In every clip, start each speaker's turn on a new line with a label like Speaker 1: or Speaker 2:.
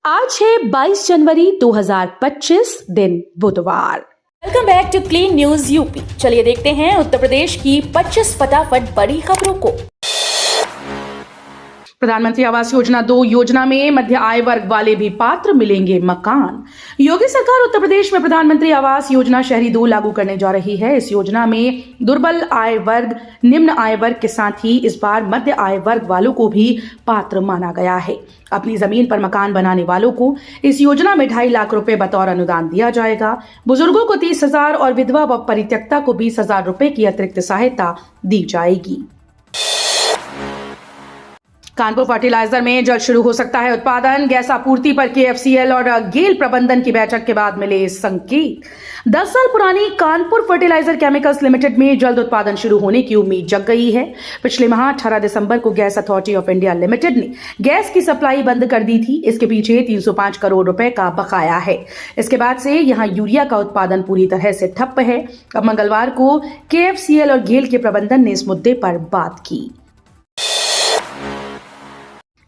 Speaker 1: आज है 22 जनवरी 2025 दिन बुधवार।
Speaker 2: Welcome back to clean news UP. चलिए देखते हैं उत्तर प्रदेश की 25 फटाफट बड़ी खबरों को।
Speaker 1: प्रधानमंत्री आवास योजना 2 योजना में मध्य आय वर्ग वाले भी पात्र मिलेंगे मकान। योगी सरकार उत्तर प्रदेश में प्रधानमंत्री आवास योजना शहरी 2 लागू करने जा रही है। इस योजना में दुर्बल आय वर्ग, निम्न आय वर्ग के साथ ही इस बार मध्य आय वर्ग वालों को भी पात्र माना गया है। अपनी जमीन पर मकान बनाने वालों को इस योजना में 2.5 लाख रुपए बतौर अनुदान दिया जाएगा। बुजुर्गों को 30,000 और विधवा व परित्यक्ता को 20,000 रुपए की अतिरिक्त सहायता दी जाएगी। कानपुर फर्टिलाइजर में जल्द शुरू हो सकता है उत्पादन। गैस आपूर्ति पर केएफसीएल और गेल प्रबंधन की बैठक के बाद मिले संकेत। 10 साल पुरानी कानपुर फर्टिलाइजर केमिकल्स लिमिटेड में जल्द उत्पादन शुरू होने की उम्मीद जग गई है। पिछले माह 18 दिसंबर को gas authority of India limited ने गैस की सप्लाई बंद कर दी थी। इसके पीछे 305 करोड़ रुपए का बकाया है। इसके बाद से यहां यूरिया का उत्पादन पूरी तरह से ठप्प है। अब मंगलवार को केएफसीएल और गेल के प्रबंधन ने इस मुद्दे पर बात की।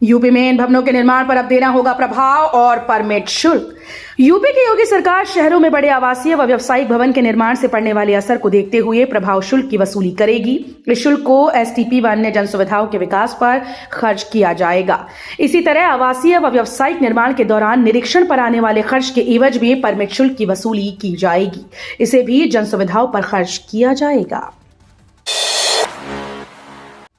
Speaker 1: यूपी में इन भवनों के निर्माण पर अब देना होगा प्रभाव और परमिट शुल्क। यूपी की योगी सरकार शहरों में बड़े आवासीय व व्यावसायिक भवन के निर्माण से पड़ने वाले असर को देखते हुए प्रभाव शुल्क की वसूली करेगी। इस शुल्क को एसटीपी व अन्य जन सुविधाओं के विकास पर खर्च किया जाएगा। इसी तरह आवासीय व व्यावसायिक निर्माण के दौरान निरीक्षण पर आने वाले खर्च के एवज में परमिट शुल्क की वसूली की जाएगी। इसे भी जन सुविधाओं पर खर्च किया जाएगा।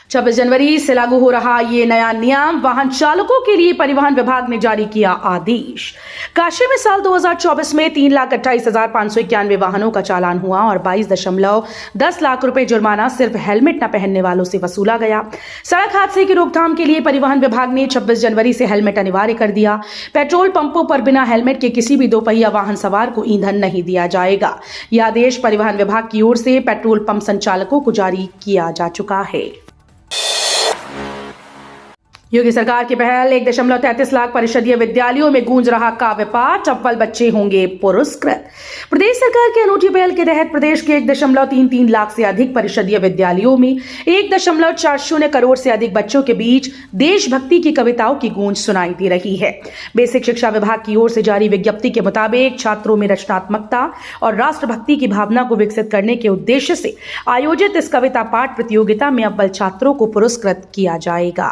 Speaker 1: 26 जनवरी से लागू हो रहा ये नया नियम वाहन चालकों के लिए परिवहन विभाग ने जारी किया आदेश। काशी में साल 2024 में 3,28,591 वाहनों का चालान हुआ और 22.10 लाख रुपए जुर्माना सिर्फ हेलमेट न पहनने वालों से वसूला गया। सड़क हादसे की रोकथाम के लिए परिवहन विभाग ने 26 जनवरी से हेलमेट अनिवार्य कर दिया। पेट्रोल पंपों पर बिना हेलमेट के किसी भी 2 पहिया वाहन सवार को ईंधन नहीं दिया जाएगा। यह आदेश परिवहन विभाग की ओर से पेट्रोल पंप संचालकों को जारी किया जा चुका है। योगी सरकार की पहल 1.33 लाख परिषदीय विद्यालयों में गूंज रहा काव्य पाठ। अव्वल बच्चे होंगे पुरस्कृत। प्रदेश सरकार की अनूठी पहल के तहत प्रदेश के 1.33 लाख से अधिक परिषदीय विद्यालयों में 1.40 करोड़ से अधिक बच्चों के बीच देशभक्ति की कविताओं की गूंज सुनाई दे रही है। बेसिक शिक्षा विभाग की ओर से जारी विज्ञप्ति के मुताबिक छात्रों में रचनात्मकता और राष्ट्रभक्ति की भावना को विकसित करने के उद्देश्य से आयोजित इस कविता पाठ प्रतियोगिता में अव्वल छात्रों को पुरस्कृत किया जाएगा।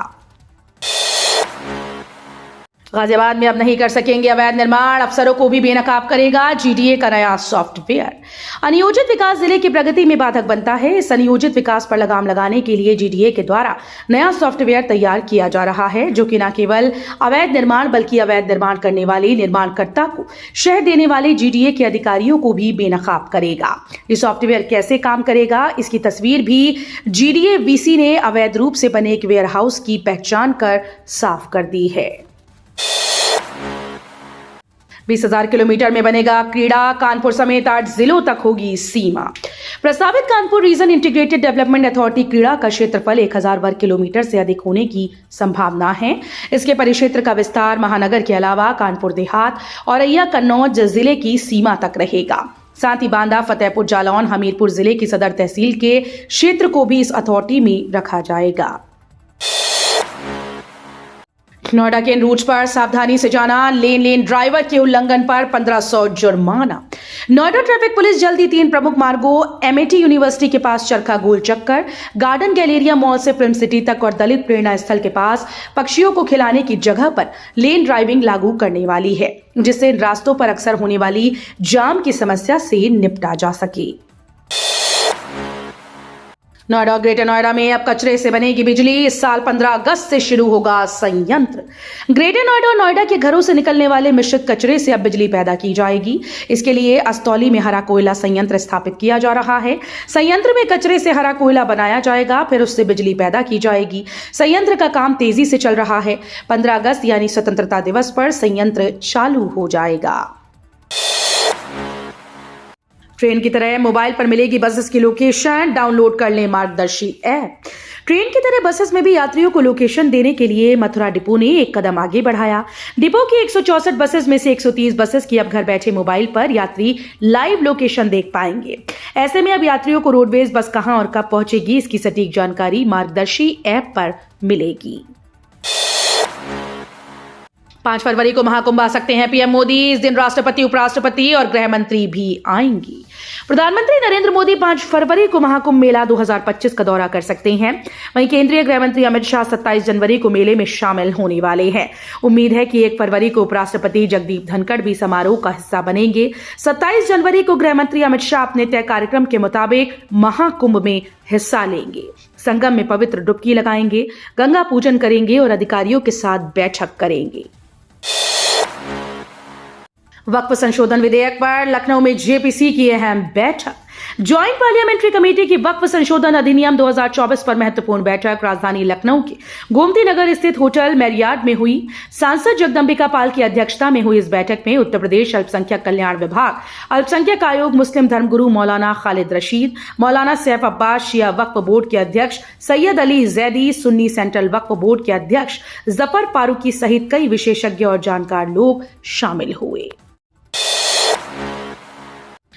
Speaker 1: गाजियाबाद में अब नहीं कर सकेंगे अवैध निर्माण, अफसरों को भी बेनकाब करेगा जीडीए का नया सॉफ्टवेयर। अनियोजित विकास जिले की प्रगति में बाधक बनता है। इस अनियोजित विकास पर लगाम लगाने के लिए जीडीए के द्वारा नया सॉफ्टवेयर तैयार किया जा रहा है, जो कि न केवल अवैध निर्माण बल्कि अवैध निर्माण करने वाले निर्माणकर्ता को शह देने वाले जीडीए के अधिकारियों को भी बेनकाब करेगा। ये सॉफ्टवेयर कैसे काम करेगा, इसकी तस्वीर भी जीडीए वीसी ने अवैध रूप से बने एक वेयर हाउस की पहचान कर साफ कर दी है। 20,000 किलोमीटर में बनेगा क्रीड़ा। कानपुर समेत 8 जिलों तक होगी सीमा। प्रस्तावित Kanpur region integrated development authority क्रीड़ा का क्षेत्रफल 1,000 वर्ग किलोमीटर से अधिक होने की संभावना है। इसके परिक्षेत्र का विस्तार महानगर के अलावा कानपुर देहात, औरैया, कन्नौज जिले की सीमा तक रहेगा। साथ ही बांदा, फतेहपुर, जालौन, हमीरपुर जिले की सदर तहसील के क्षेत्र को भी इस अथॉरिटी में रखा जाएगा। नोएडा के इन रूट्स पर सावधानी से जाना। लेन ड्राइवर के उल्लंघन पर 1,500 जुर्माना। नोएडा ट्रैफिक पुलिस जल्दी 3 प्रमुख मार्गों एमएटी यूनिवर्सिटी के पास चरखा गोल चक्कर, गार्डन गैलेरिया मॉल से फिल्म सिटी तक और दलित प्रेरणा स्थल के पास पक्षियों को खिलाने की जगह पर लेन ड्राइविंग लागू करने वाली है, जिससे इन रास्तों पर अक्सर होने वाली जाम की समस्या से निपटा जा सके। नोएडा और ग्रेटर नोएडा में अब कचरे से बनेगी बिजली। इस साल 15 अगस्त से शुरू होगा संयंत्र। ग्रेटर नोएडा और नोएडा के घरों से निकलने वाले मिश्रित कचरे से अब बिजली पैदा की जाएगी। इसके लिए अस्तौली में हरा कोयला संयंत्र स्थापित किया जा रहा है। संयंत्र में कचरे से हरा कोयला बनाया जाएगा, फिर उससे बिजली पैदा की जाएगी। संयंत्र का काम तेजी से चल रहा है। 15 अगस्त यानी स्वतंत्रता दिवस पर संयंत्र चालू हो जाएगा। ट्रेन की तरह मोबाइल पर मिलेगी बसेस की लोकेशन। डाउनलोड कर लें मार्गदर्शी ऐप। ट्रेन की तरह बसेस में भी यात्रियों को लोकेशन देने के लिए मथुरा डिपो ने एक कदम आगे बढ़ाया। डिपो की 164 बसेस में से 130 बसेस की अब घर बैठे मोबाइल पर यात्री लाइव लोकेशन देख पाएंगे। ऐसे में अब यात्रियों को रोडवेज बस कहां और कब पहुंचेगी, इसकी सटीक जानकारी मार्गदर्शी ऐप पर मिलेगी। 5 फरवरी को महाकुंभ आ सकते हैं पीएम मोदी। इस दिन राष्ट्रपति, उपराष्ट्रपति और गृह मंत्री भी आएंगी। प्रधानमंत्री नरेंद्र मोदी 5 फरवरी को महाकुंभ मेला 2025 का दौरा कर सकते हैं। वहीं केंद्रीय गृह मंत्री अमित शाह 27 जनवरी को मेले में शामिल होने वाले हैं। उम्मीद है कि 1 फरवरी को उपराष्ट्रपति जगदीप धनखड़ भी समारोह का हिस्सा बनेंगे। 27 जनवरी को गृह मंत्री अमित शाह अपने तय कार्यक्रम के मुताबिक महाकुंभ में हिस्सा लेंगे। संगम में पवित्र डुबकी लगाएंगे, गंगा पूजन करेंगे और अधिकारियों के साथ बैठक करेंगे। वक्फ संशोधन विधेयक पर लखनऊ में जेपीसी की अहम बैठक। ज्वाइंट पार्लियामेंट्री कमेटी की वक्फ संशोधन अधिनियम 2024 पर महत्वपूर्ण बैठक राजधानी लखनऊ के गोमती नगर स्थित होटल मैरियाट में हुई। सांसद जगदंबिका पाल की अध्यक्षता में हुई इस बैठक में उत्तर प्रदेश अल्पसंख्यक कल्याण विभाग, अल्पसंख्यक आयोग, मुस्लिम धर्मगुरु मौलाना खालिद रशीद, मौलाना सैफ अब्बास, शिया वक्फ बोर्ड के अध्यक्ष सैयद अली जैदी, सुन्नी सेंट्रल वक्फ बोर्ड के अध्यक्ष जफर फारूकी सहित कई विशेषज्ञ और जानकार लोग शामिल हुए।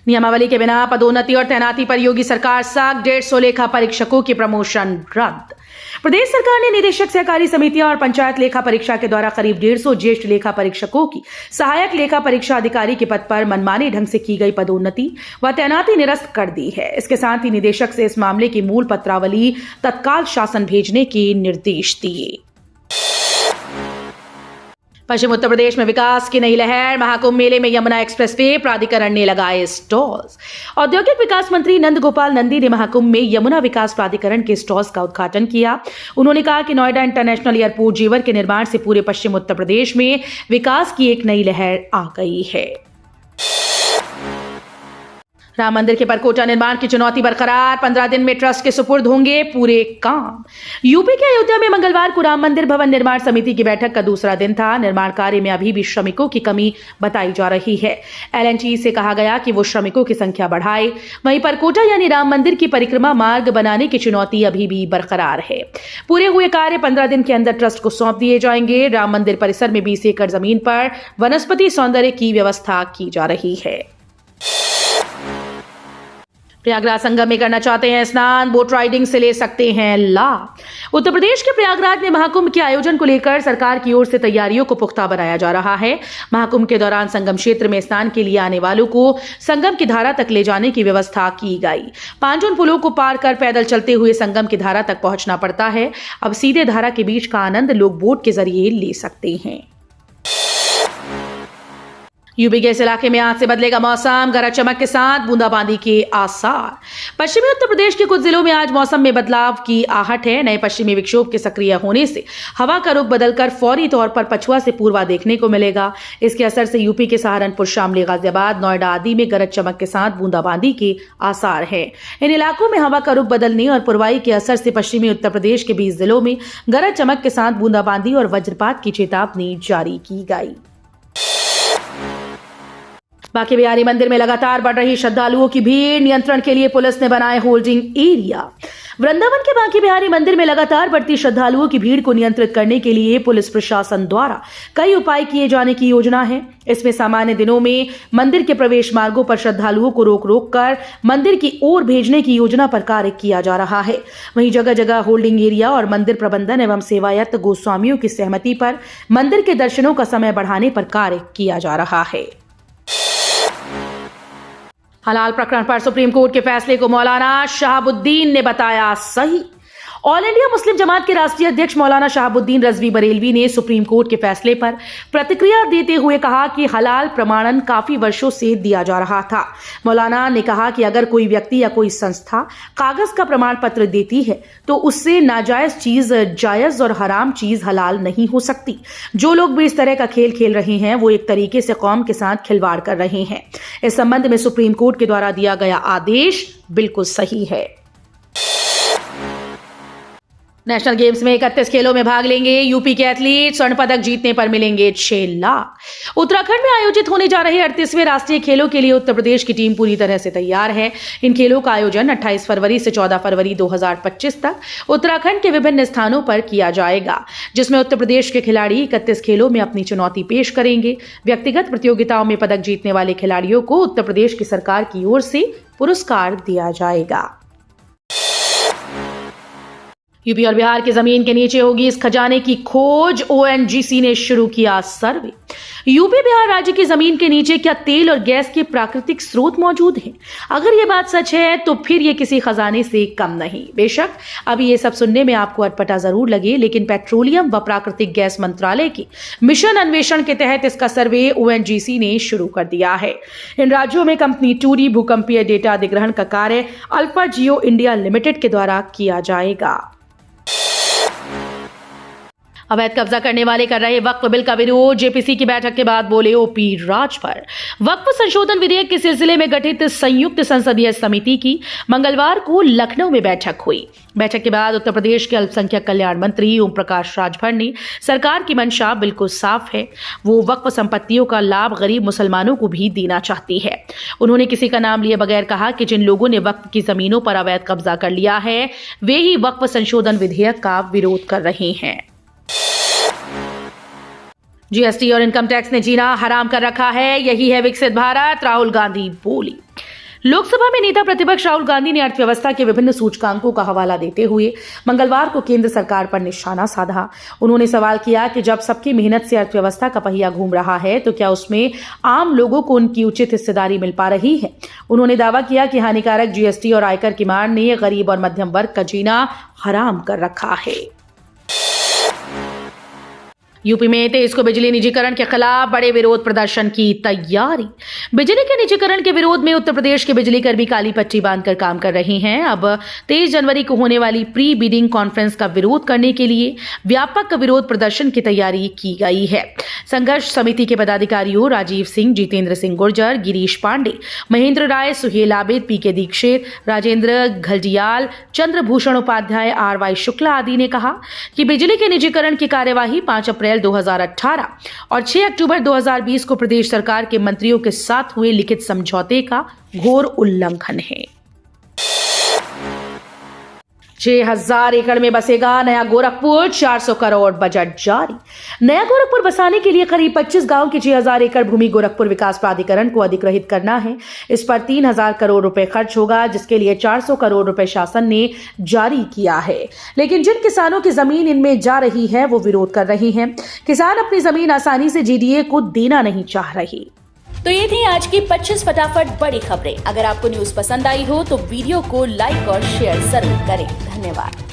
Speaker 1: नियमावली के बिना पदोन्नति और तैनाती पर योगी सरकार सख्त। 150 लेखा परीक्षकों की प्रमोशन रद्द। प्रदेश सरकार ने निदेशक सहकारी समितियां और पंचायत लेखा परीक्षा के द्वारा करीब 150 ज्येष्ठ लेखा परीक्षकों की सहायक लेखा परीक्षा अधिकारी के पद पर मनमाने ढंग से की गई पदोन्नति व तैनाती निरस्त कर दी है। इसके साथ ही निदेशक से इस मामले की मूल पत्रावली तत्काल शासन भेजने के निर्देश दिए। पश्चिम उत्तर प्रदेश में विकास की नई लहर। महाकुंभ मेले में यमुना एक्सप्रेसवे प्राधिकरण ने लगाए स्टॉल्स। औद्योगिक विकास मंत्री नंद गोपाल नंदी ने महाकुंभ में यमुना विकास प्राधिकरण के स्टॉल्स का उद्घाटन किया। उन्होंने कहा कि नोएडा इंटरनेशनल एयरपोर्ट जेवर के निर्माण से पूरे पश्चिम उत्तर प्रदेश में विकास की एक नई लहर आ गई है। राम मंदिर के परकोटा निर्माण की चुनौती बरकरार। 15 दिन में ट्रस्ट के सुपुर्द होंगे पूरे काम। यूपी के अयोध्या में मंगलवार को राम मंदिर भवन निर्माण समिति की बैठक का दूसरा दिन था। निर्माण कार्य में अभी भी श्रमिकों की कमी बताई जा रही है। एलएनटी से कहा गया कि वो श्रमिकों की संख्या बढ़ाए। वहीं परकोटा यानी राम मंदिर की परिक्रमा मार्ग बनाने की चुनौती अभी भी बरकरार है। पूरे हुए कार्य 15 दिन के अंदर ट्रस्ट को सौंप दिए जाएंगे। राम मंदिर परिसर में 20 एकड़ जमीन पर वनस्पति सौंदर्य की व्यवस्था की जा रही है। प्रयागराज संगम में करना चाहते हैं स्नान, बोट राइडिंग से ले सकते हैं लाभ। उत्तर प्रदेश के प्रयागराज में महाकुंभ के आयोजन को लेकर सरकार की ओर से तैयारियों को पुख्ता बनाया जा रहा है। महाकुंभ के दौरान संगम क्षेत्र में स्नान के लिए आने वालों को संगम की धारा तक ले जाने की व्यवस्था की गई। पांचों पुलों को पार कर पैदल चलते हुए संगम की धारा तक पहुंचना पड़ता है। अब सीधे धारा के बीच का आनंद लोग बोट के जरिए ले सकते हैं। यूपी के इस इलाके में आज से बदलेगा मौसम। गरज चमक के साथ बूंदाबांदी के आसार। पश्चिमी उत्तर प्रदेश के कुछ जिलों में आज मौसम में बदलाव की आहट है। नए पश्चिमी विक्षोभ के सक्रिय होने से हवा का रुख बदलकर फौरी तौर पर पछुआ से पूर्वा देखने को मिलेगा। इसके असर से यूपी के सहारनपुर, शामली, गाजियाबाद, नोएडा आदि में गरज चमक के साथ बूंदाबांदी के आसार है। इन इलाकों में हवा का रुख बदलने और पुरवाई के असर से पश्चिमी उत्तर प्रदेश के 20 जिलों में गरज चमक के साथ बूंदाबांदी और वज्रपात की चेतावनी जारी की गई। बांके बिहारी मंदिर में लगातार बढ़ रही श्रद्धालुओं की भीड़। नियंत्रण के लिए पुलिस ने बनाए होल्डिंग एरिया। वृंदावन के बांके बिहारी मंदिर में लगातार बढ़ती श्रद्धालुओं की भीड़ को नियंत्रित करने के लिए पुलिस प्रशासन द्वारा कई उपाय किए जाने की योजना है। इसमें सामान्य दिनों में मंदिर के प्रवेश मार्गों पर श्रद्धालुओं को रोक कर मंदिर की ओर भेजने की योजना पर कार्य किया जा रहा है। वहीं जगह जगह होल्डिंग एरिया और मंदिर प्रबंधन एवं सेवायत गोस्वामियों की सहमति पर मंदिर के दर्शनों का समय बढ़ाने पर कार्य किया जा रहा है। हलाल प्रकरण पर सुप्रीम कोर्ट के फैसले को मौलाना शहाबुद्दीन ने बताया सही। ऑल इंडिया मुस्लिम जमात के राष्ट्रीय अध्यक्ष मौलाना शहाबुद्दीन रजवी बरेलवी ने सुप्रीम कोर्ट के फैसले पर प्रतिक्रिया देते हुए कहा कि हलाल प्रमाणन काफी वर्षों से दिया जा रहा था। मौलाना ने कहा कि अगर कोई व्यक्ति या कोई संस्था कागज का प्रमाण पत्र देती है तो उससे नाजायज चीज जायज और हराम चीज हलाल नहीं हो सकती। जो लोग भी इस तरह का खेल खेल रहे हैं वो एक तरीके से कौम के साथ खिलवाड़ कर रहे हैं। इस संबंध में सुप्रीम कोर्ट के द्वारा दिया गया आदेश बिल्कुल सही है। नेशनल गेम्स में 31 खेलों में भाग लेंगे यूपी के एथलीट। स्वर्ण पदक जीतने पर मिलेंगे 6 लाख। उत्तराखंड में आयोजित होने जा रहे 38वें राष्ट्रीय खेलों के लिए उत्तर प्रदेश की टीम पूरी तरह से तैयार है। इन खेलों का आयोजन 28 फरवरी से 14 फरवरी 2025 तक उत्तराखंड के विभिन्न स्थानों पर किया जाएगा, जिसमें उत्तर प्रदेश के खिलाड़ी 31 खेलों में अपनी चुनौती पेश करेंगे। व्यक्तिगत प्रतियोगिताओं में पदक जीतने वाले खिलाड़ियों को उत्तर प्रदेश की सरकार की ओर से पुरस्कार दिया जाएगा। यूपी और बिहार की जमीन के नीचे होगी इस खजाने की खोज, ओएनजीसी ने शुरू किया सर्वे। यूपी बिहार राज्य की जमीन के नीचे क्या तेल और गैस के प्राकृतिक स्रोत मौजूद हैं? अगर ये बात सच है तो फिर ये किसी खजाने से कम नहीं। बेशक अभी ये सब सुनने में आपको अटपटा जरूर लगे, लेकिन पेट्रोलियम व प्राकृतिक गैस मंत्रालय की मिशन अन्वेषण के तहत इसका सर्वे ओएनजीसी ने शुरू कर दिया है। इन राज्यों में कंपनी टूरी भूकंपीय डेटा अधिग्रहण का कार्य अल्फा जियो इंडिया लिमिटेड के द्वारा किया जाएगा। अवैध कब्जा करने वाले कर रहे वक्फ बिल का विरोध, जेपीसी की बैठक के बाद बोले ओपी राजभर। वक्फ संशोधन विधेयक के सिलसिले में गठित संयुक्त संसदीय समिति की मंगलवार को लखनऊ में बैठक हुई। बैठक के बाद उत्तर प्रदेश के अल्पसंख्यक कल्याण मंत्री ओम प्रकाश राजभर ने सरकार की मंशा बिल्कुल साफ है, वो वक्फ संपत्तियों का लाभ गरीब मुसलमानों को भी देना चाहती है। उन्होंने किसी का नाम लिए बगैर कहा कि जिन लोगों ने वक्फ की जमीनों पर अवैध कब्जा कर लिया है वे ही वक्फ संशोधन विधेयक का विरोध कर रहे हैं। जीएसटी और इनकम टैक्स ने जीना हराम कर रखा है, यही है विकसित भारत, राहुल गांधी बोली। लोकसभा में नेता प्रतिपक्ष राहुल गांधी ने अर्थव्यवस्था के विभिन्न सूचकांकों का हवाला देते हुए मंगलवार को केंद्र सरकार पर निशाना साधा। उन्होंने सवाल किया कि जब सबकी मेहनत से अर्थव्यवस्था का पहिया घूम रहा है तो क्या उसमें आम लोगों को उनकी उचित हिस्सेदारी मिल पा रही है। उन्होंने दावा किया कि हानिकारक जीएसटी और आयकर की मार ने गरीब और मध्यम वर्ग का जीना हराम कर रखा है। यूपी में 23 को बिजली निजीकरण के खिलाफ बड़े विरोध प्रदर्शन की तैयारी। बिजली के निजीकरण के विरोध में उत्तर प्रदेश के बिजली कर्मी काली पट्टी बांधकर काम कर रहे हैं। अब 23 जनवरी को होने वाली प्री बिडिंग कॉन्फ्रेंस का विरोध करने के लिए व्यापक विरोध प्रदर्शन की तैयारी की गई है। संघर्ष समिति के पदाधिकारियों राजीव सिंह, जितेंद्र सिंह गुर्जर, गिरीश पांडे, महेंद्र राय, सुहेल आबिद, पीके दीक्षित, राजेंद्र घलडियाल, चंद्रभूषण उपाध्याय, आरवाई शुक्ला आदि ने कहा कि बिजली के निजीकरण की कार्यवाही 5 अप्रैल 2018 और 6 अक्टूबर 2020 को प्रदेश सरकार के मंत्रियों के साथ हुए लिखित समझौते का घोर उल्लंघन है। 6000 एकड़ में बसेगा नया गोरखपुर, 400 करोड़ बजट जारी। नया गोरखपुर बसाने के लिए करीब 25 गांव की 6000 एकड़ भूमि गोरखपुर विकास प्राधिकरण को अधिग्रहित करना है। इस पर 3000 करोड़ रुपए खर्च होगा, जिसके लिए 400 करोड़ रुपए शासन ने जारी किया है। लेकिन जिन किसानों की जमीन इनमें जा रही है वो विरोध कर रहे हैं। किसान अपनी जमीन आसानी से जीडीए को देना नहीं चाह रहे।
Speaker 2: तो ये थी आज की 25 फटाफट बड़ी खबरें। अगर आपको न्यूज पसंद आई हो तो वीडियो को लाइक और शेयर जरूर करें। धन्यवाद।